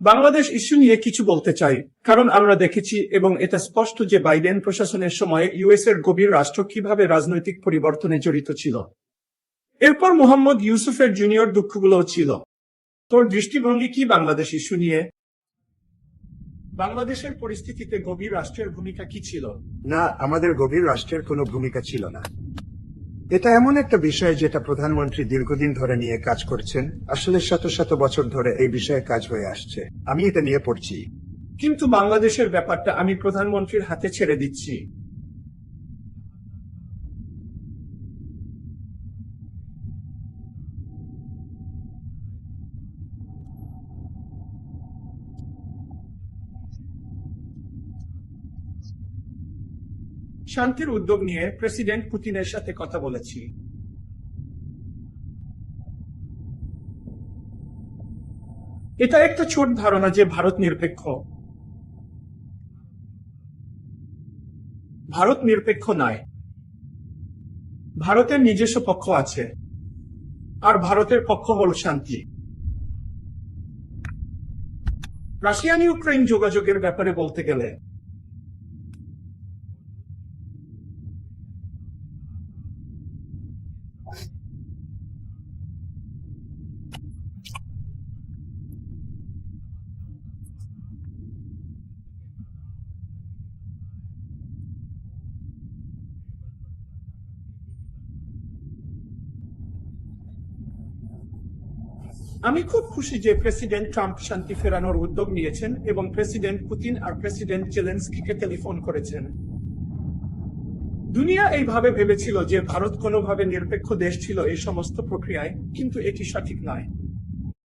Bangladesh issue নিয়ে কিছু বলতে চাই, কারণ আমরা দেখেছি এবং এটা স্পষ্ট যে বাইডেন প্রশাসনের সময় ইউএস এর গভীর রাষ্ট্র কিভাবে রাজনৈতিক পরিবর্তনে জড়িত ছিল। এরপর মোহাম্মদ ইউসুফের জুনিয়র দুঃখগুলোও ছিল। তোর দৃষ্টিভঙ্গি কি বাংলাদেশ ইস্যু নিয়ে? বাংলাদেশের পরিস্থিতিতে গভীর রাষ্ট্রের ভূমিকা কি ছিল? না, আমাদের গভীর রাষ্ট্রের কোনো ভূমিকা ছিল না। এটা এমন একটা বিষয় যেটা প্রধানমন্ত্রী দীর্ঘদিন ধরে নিয়ে কাজ করছেন। আসলে শত শত বছর ধরে এই বিষয়ে কাজ হয়ে আসছে। আমি এটা নিয়ে পড়ছি। কিন্তু বাংলাদেশের ব্যাপারটা আমি প্রধানমন্ত্রীর হাতে ছেড়ে দিচ্ছি। শান্তির উদ্যোগ নিয়ে প্রেসিডেন্ট পুতিনের সাথে কথা বলেছি। এটা একটা ছোট ধারণা যে ভারত নিরপেক্ষ। ভারত নিরপেক্ষ নয়। ভারতের নিজস্ব পক্ষ আছে, আর ভারতের পক্ষ হল শান্তি। রাশিয়ান ইউক্রেন যোগাযোগের ব্যাপারে বলতে গেলে, আমি খুব খুশি যে প্রেসিডেন্ট ট্রাম্প শান্তি ফেরানোর উদ্যোগ নিয়েছেন এবং প্রেসিডেন্ট পুতিন আর প্রেসিডেন্ট জেলেনস্কিকে টেলিফোন করেছেন। দুনিয়া এইভাবে ভেবেছিল যে ভারত কোনোভাবে নিরপেক্ষ দেশ ছিল এই সমস্ত প্রক্রিয়ায়, কিন্তু এটি সঠিক নয়।